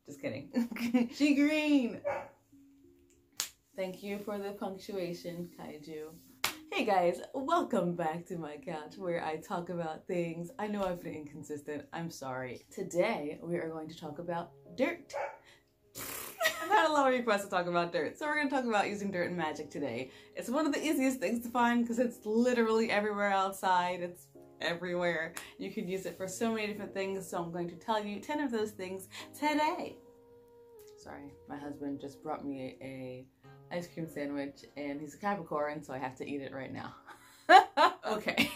Just kidding. She green. Thank you for the punctuation, Kaiju. Hey guys, welcome back to my couch where I talk about things. I know I've been inconsistent. I'm sorry. Today we are going to talk about dirt. I've had a lot of requests to talk about dirt, so we're going to talk about using dirt in Magick today. It's one of the easiest things to find because it's literally everywhere outside. It's everywhere. You can use it for so many different things, so I'm going to tell you 10 of those things today. Sorry, my husband just brought me a ice cream sandwich and he's a Capricorn, so I have to eat it right now. Okay.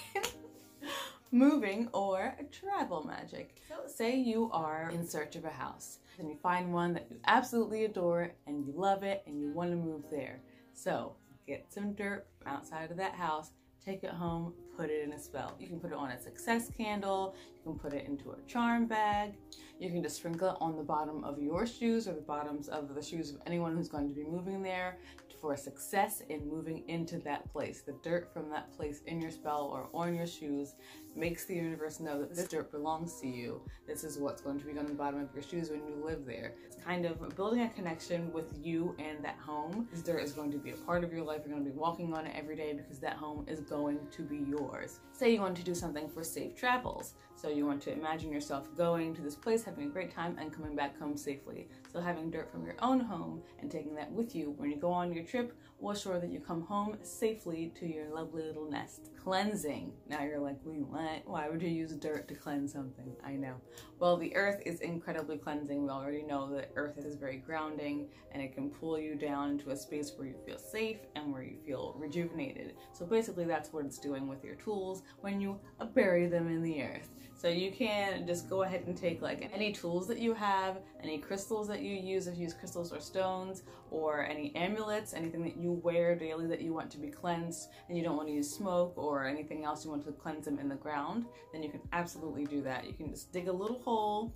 Moving or travel magic. So say you are in search of a house and you find one that you absolutely adore and you love it and you want to move there. So get some dirt from outside of that house, take it home, put it in a spell. You can put it on a success candle, you can put it into a charm bag, you can just sprinkle it on the bottom of your shoes or the bottoms of the shoes of anyone who's going to be moving there for success in moving into that place. The dirt from that place in your spell or on your shoes makes the universe know that this dirt belongs to you. This is what's going to be on the bottom of your shoes when you live there. It's kind of building a connection with you and that home. This dirt is going to be a part of your life. You're going to be walking on it every day because that home is going to be yours. Say you want to do something for safe travels. So you want to imagine yourself going to this place, having a great time, and coming back home safely. So having dirt from your own home and taking that with you when you go on your trip will assure that you come home safely to your lovely little nest. Cleansing. Now you're like, wait, what? Why would you use dirt to cleanse something? I know. Well, the earth is incredibly cleansing. We already know that earth is very grounding and it can pull you down into a space where you feel safe and where you feel rejuvenated. So basically that's what it's doing with your tools when you bury them in the earth. So you can just go ahead and take like any tools that you have, any crystals that you use, if you use crystals or stones, or any amulets, anything that you wear daily that you want to be cleansed and you don't want to use smoke or anything else you want to cleanse them in the ground, then you can absolutely do that. You can just dig a little hole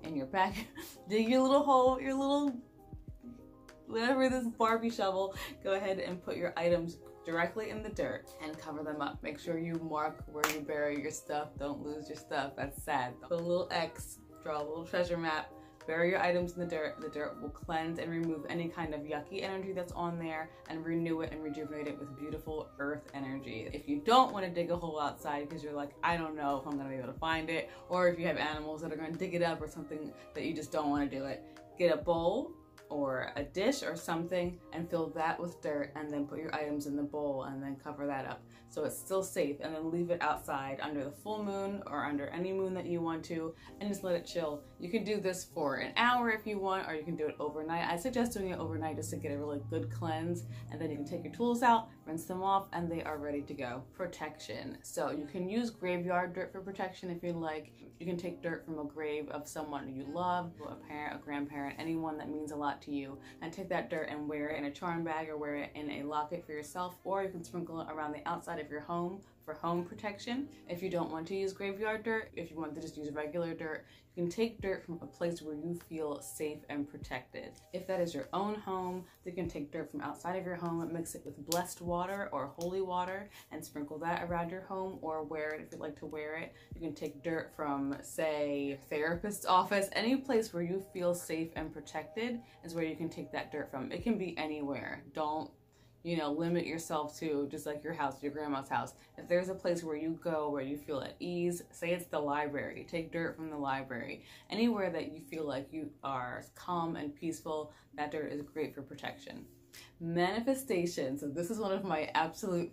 in your back, dig your little hole, your little, whatever this Barbie shovel, go ahead and put your items directly in the dirt and cover them up. Make sure you mark where you bury your stuff. Don't lose your stuff. That's sad. Put a little X, draw a little treasure map, bury your items in the dirt. The dirt will cleanse and remove any kind of yucky energy that's on there and renew it and rejuvenate it with beautiful earth energy. If you don't want to dig a hole outside because you're like, I don't know if I'm going to be able to find it, or if you have animals that are going to dig it up or something that you just don't want to do it, get a bowl or a dish or something and fill that with dirt and then put your items in the bowl and then cover that up so it's still safe, and then leave it outside under the full moon or under any moon that you want to and just let it chill. You can do this for an hour if you want, or you can do it overnight. I suggest doing it overnight just to get a really good cleanse, and then you can take your tools out, rinse them off, and they are ready to go. Protection. So you can use graveyard dirt for protection if you like. You can take dirt from a grave of someone you love, a parent, a grandparent, anyone that means a lot to you, and take that dirt and wear it in a charm bag or wear it in a locket for yourself, or you can sprinkle it around the outside of your home for home protection. If you don't want to use graveyard dirt, if you want to just use regular dirt, you can take dirt from a place where you feel safe and protected. If that is your own home, you can take dirt from outside of your home and mix it with blessed water or holy water and sprinkle that around your home, or wear it if you'd like to wear it. You can take dirt from, say, therapist's office. Any place where you feel safe and protected is where you can take that dirt from. It can be anywhere. Don't limit yourself to just like your house, your grandma's house. If there's a place where you go where you feel at ease, say it's the library, take dirt from the library. Anywhere that you feel like you are calm and peaceful, that dirt is great for protection. Manifestation. So this is one of my absolute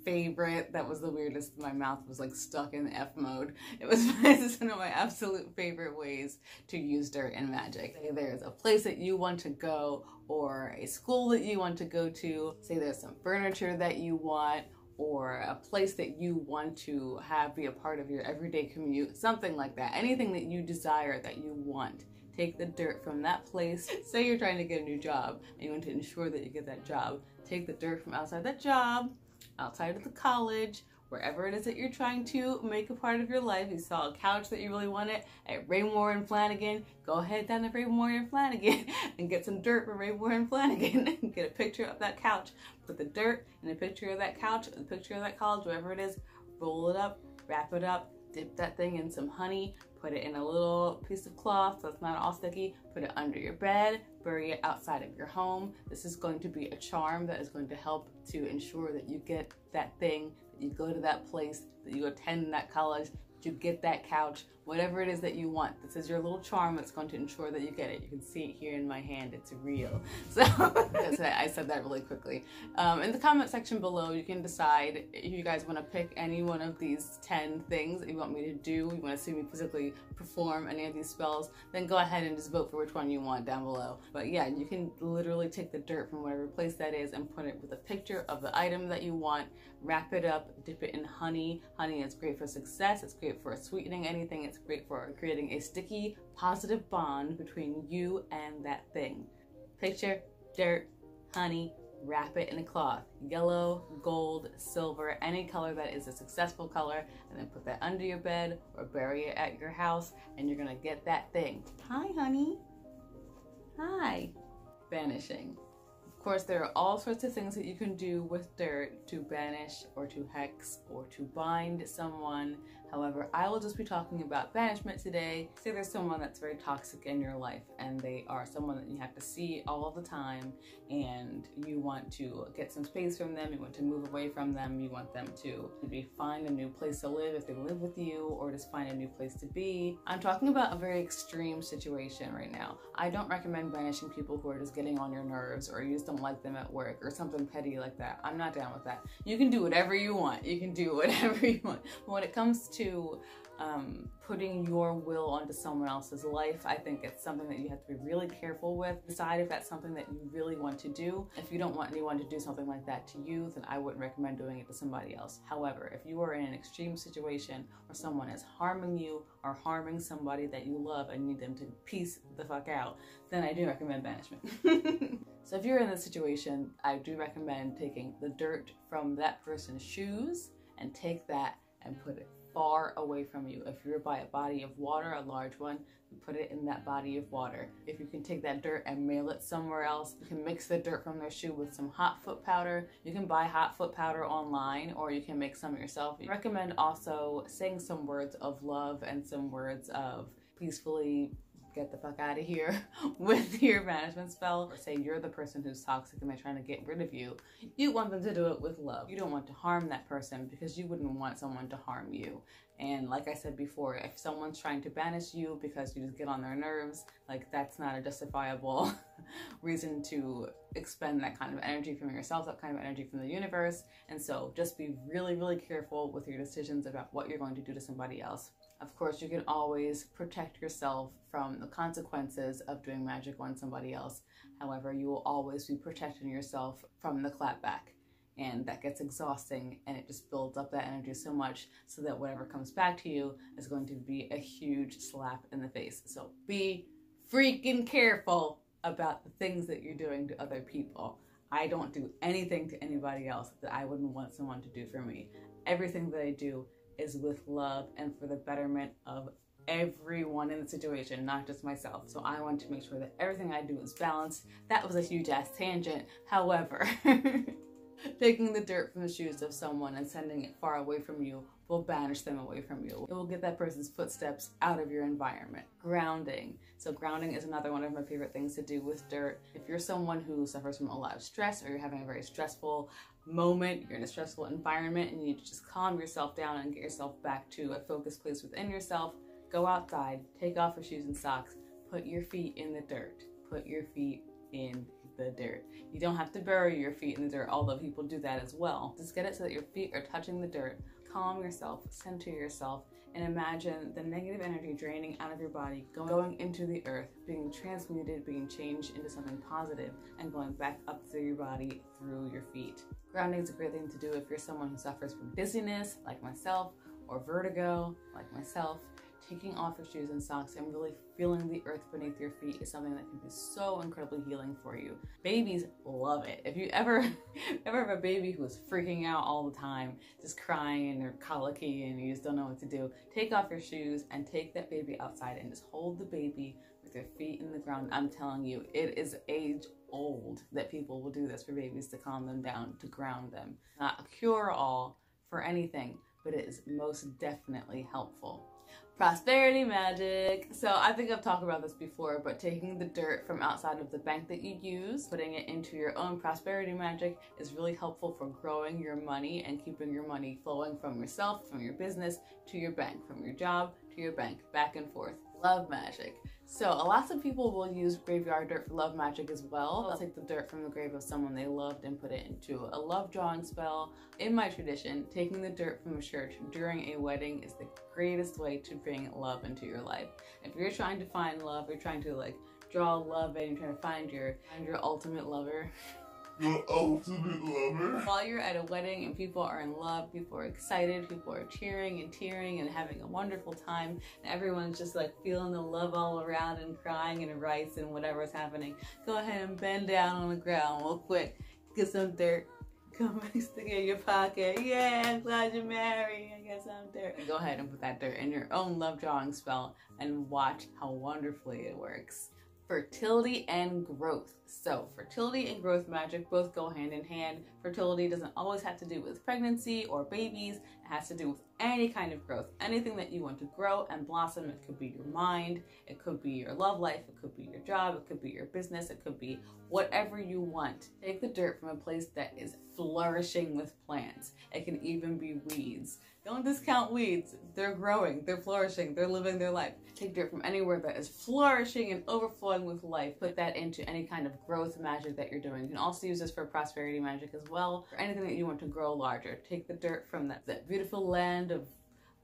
favorite. That was the weirdest. My mouth was like stuck in F mode. This is one of my absolute favorite ways to use dirt in Magick. Say there's a place that you want to go or a school that you want to go to. Say there's some furniture that you want or a place that you want to have be a part of your everyday commute, something like that. Anything that you desire, that you want. Take the dirt from that place. Say you're trying to get a new job and you want to ensure that you get that job. Take the dirt from outside that job, outside of the college, wherever it is that you're trying to make a part of your life. You saw a couch that you really wanted at Raymore and Flanagan, go ahead down to Raymore and Flanagan and get some dirt from Raymore and Flanagan and get a picture of that couch. Put the dirt in a picture of that couch, a picture of that college, whatever it is, roll it up, wrap it up, Dip that thing in some honey, put it in a little piece of cloth so it's not all sticky, put it under your bed, bury it outside of your home. This is going to be a charm that is going to help to ensure that you get that thing, that you go to that place, that you attend that college, that you get that couch, whatever it is that you want. This is your little charm that's going to ensure that you get it. You can see it here in my hand, it's real. So I said that really quickly. In the comment section below, you can decide if you guys want to pick any one of these 10 things that you want me to do, you want to see me physically perform any of these spells, then go ahead and just vote for which one you want down below. But yeah, you can literally take the dirt from whatever place that is and put it with a picture of the item that you want, wrap it up, dip it in honey. Honey is great for success, it's great for sweetening anything, it's great for creating a sticky, positive bond between you and that thing. Picture, dirt, honey, wrap it in a cloth. Yellow, gold, silver, any color that is a successful color, and then put that under your bed or bury it at your house, and you're gonna get that thing. Hi, honey. Hi. Banishing. Of course, there are all sorts of things that you can do with dirt to banish or to hex or to bind someone. However, I will just be talking about banishment today. Say there's someone that's very toxic in your life and they are someone that you have to see all the time and you want to get some space from them, you want to move away from them, you want them to maybe find a new place to live if they live with you or just find a new place to be. I'm talking about a very extreme situation right now. I don't recommend banishing people who are just getting on your nerves or you just don't like them at work or something petty like that. I'm not down with that. You can do whatever you want. You can do whatever you want. But when it comes to putting your will onto someone else's life, I think it's something that you have to be really careful with. Decide if that's something that you really want to do. If you don't want anyone to do something like that to you, then I wouldn't recommend doing it to somebody else. However, if you are in an extreme situation where someone is harming you or harming somebody that you love and need them to peace the fuck out, then I do recommend banishment. So if you're in this situation, I do recommend taking the dirt from that person's shoes and take that and put it far away from you. If you're by a body of water, a large one, put it in that body of water. If you can take that dirt and mail it somewhere else, you can mix the dirt from their shoe with some hot foot powder. You can buy hot foot powder online or you can make some yourself. I recommend also saying some words of love and some words of peacefully get the fuck out of here with your banishment spell, or say you're the person who's toxic and they're trying to get rid of you. You want them to do it with love. You don't want to harm that person because you wouldn't want someone to harm you. And like I said before, if someone's trying to banish you because you just get on their nerves, like that's not a justifiable reason to expend that kind of energy from yourself, that kind of energy from the universe. And so just be really, really careful with your decisions about what you're going to do to somebody else. Of course, you can always protect yourself from the consequences of doing magic on somebody else. However, you will always be protecting yourself from the clapback. And that gets exhausting and it just builds up that energy so much so that whatever comes back to you is going to be a huge slap in the face. So be freaking careful about the things that you're doing to other people. I don't do anything to anybody else that I wouldn't want someone to do for me. Everything that I do is with love and for the betterment of everyone in the situation, not just myself. So I want to make sure that everything I do is balanced. That was a huge ass tangent. However, taking the dirt from the shoes of someone and sending it far away from you will banish them away from you. It will get that person's footsteps out of your environment. Grounding. So grounding is another one of my favorite things to do with dirt. If you're someone who suffers from a lot of stress or you're having a very stressful moment, you're in a stressful environment and you need to just calm yourself down and get yourself back to a focused place within yourself, go outside, take off your shoes and socks, put your feet in the dirt. Put your feet in the dirt. You don't have to bury your feet in the dirt, although people do that as well. Just get it so that your feet are touching the dirt. Calm yourself, center yourself, and imagine the negative energy draining out of your body, going into the earth, being transmuted, being changed into something positive, and going back up through your body, through your feet. Grounding is a great thing to do if you're someone who suffers from dizziness, like myself, or vertigo, like myself. Taking off your shoes and socks and really feeling the earth beneath your feet is something that can be so incredibly healing for you. Babies love it. If you ever have a baby who is freaking out all the time, just crying and they're colicky and you just don't know what to do, take off your shoes and take that baby outside and just hold the baby with their feet in the ground. I'm telling you, it is age old that people will do this for babies to calm them down, to ground them. Not a cure-all for anything, but it is most definitely helpful. Prosperity magic. So I think I've talked about this before, but taking the dirt from outside of the bank that you use, putting it into your own prosperity magic is really helpful for growing your money and keeping your money flowing from yourself, from your business, to your bank, from your job to your bank, back and forth. Love magic. So lots of people will use graveyard dirt for love magic as well. They'll take the dirt from the grave of someone they loved and put it into a love drawing spell. In my tradition, taking the dirt from a church during a wedding is the greatest way to bring love into your life. If you're trying to find love, you're trying to like draw love and you're trying to find your ultimate lover. Your ultimate lover. While you're at a wedding and people are in love, people are excited, people are cheering and tearing and having a wonderful time, and everyone's just like feeling the love all around and crying and rice and whatever's happening, go ahead and bend down on the ground real quick, get some dirt, come and stick it in your pocket. Yeah, I'm glad you're married. I guess I'm dirt. Go ahead and put that dirt in your own love drawing spell and watch how wonderfully it works. Fertility and growth. So fertility and growth magic both go hand in hand. Fertility doesn't always have to do with pregnancy or babies. It has to do with any kind of growth. Anything that you want to grow and blossom. It could be your mind, it could be your love life, it could be your job, it could be your business, it could be whatever you want. Take the dirt from a place that is flourishing with plants. It can even be weeds. Don't discount weeds. They're growing, they're flourishing, they're living their life. Take dirt from anywhere that is flourishing and overflowing with life. Put that into any kind of growth magic that you're doing. You can also use this for prosperity magic as well, or anything that you want to grow larger. Take the dirt from that beautiful land of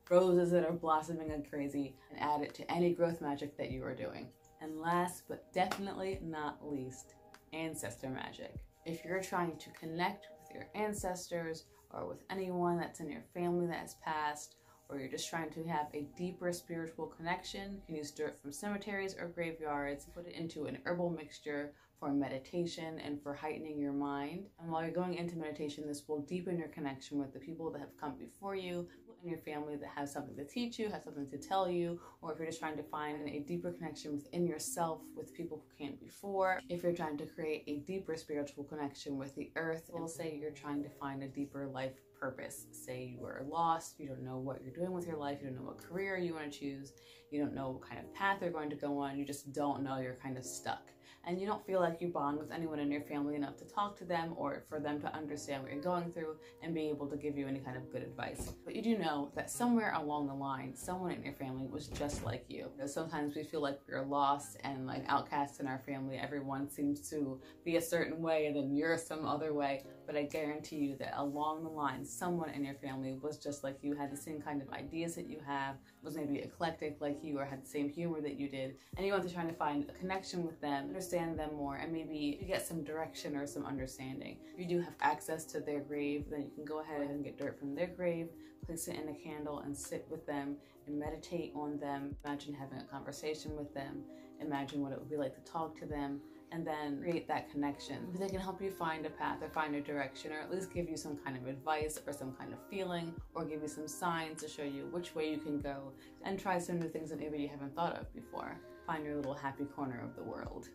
roses that are blossoming like crazy and add it to any growth magic that you are doing. And last but definitely not least, ancestor magic. If you're trying to connect with your ancestors or with anyone that's in your family that has passed, or you're just trying to have a deeper spiritual connection, you can use dirt from cemeteries or graveyards, put it into an herbal mixture for meditation and for heightening your mind. And while you're going into meditation, this will deepen your connection with the people that have come before you, in your family that has something to teach you, has something to tell you, or if you're just trying to find a deeper connection within yourself with people who came before. If you're trying to create a deeper spiritual connection with the earth, we'll say you're trying to find a deeper life purpose. Say you are lost, you don't know what you're doing with your life, you don't know what career you want to choose, you don't know what kind of path you're going to go on, you just don't know, you're kind of stuck. And you don't feel like you bond with anyone in your family enough to talk to them or for them to understand what you're going through and be able to give you any kind of good advice. But you do know that somewhere along the line, someone in your family was just like you. Sometimes we feel like we're lost and like outcasts in our family. Everyone seems to be a certain way and then you're some other way. But I guarantee you that along the line, someone in your family was just like you, had the same kind of ideas that you have, was maybe eclectic like you, or had the same humor that you did. And you want to try to find a connection with them, understand them more, and maybe you get some direction or some understanding. If you do have access to their grave, then you can go ahead and get dirt from their grave, place it in a candle and sit with them and meditate on them. Imagine having a conversation with them. Imagine what it would be like to talk to them, and then create that connection. They can help you find a path or find a direction, or at least give you some kind of advice or some kind of feeling, or give you some signs to show you which way you can go, and try some new things that maybe you haven't thought of before. Find your little happy corner of the world.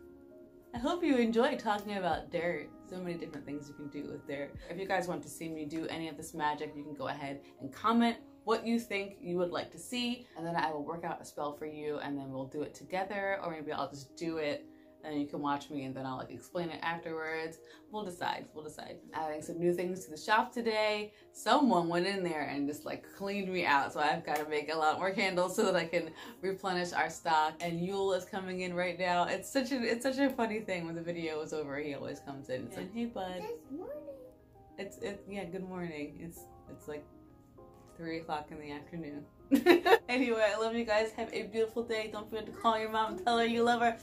I hope you enjoyed talking about dirt. So many different things you can do with dirt. If you guys want to see me do any of this magic, you can go ahead and comment what you think you would like to see, and then I will work out a spell for you, and then we'll do it together, or maybe I'll just do it and you can watch me and then I'll like explain it afterwards. We'll decide. Adding some new things to the shop today. Someone went in there and just like cleaned me out, so I've got to make a lot more candles so that I can replenish our stock. And Yule is coming in right now. It's such a funny thing. When the video is over, he always comes in. It's like, hey bud. Good morning. Yeah, good morning. It's like 3 o'clock in the afternoon. Anyway, I love you guys. Have a beautiful day. Don't forget to call your mom and tell her you love her.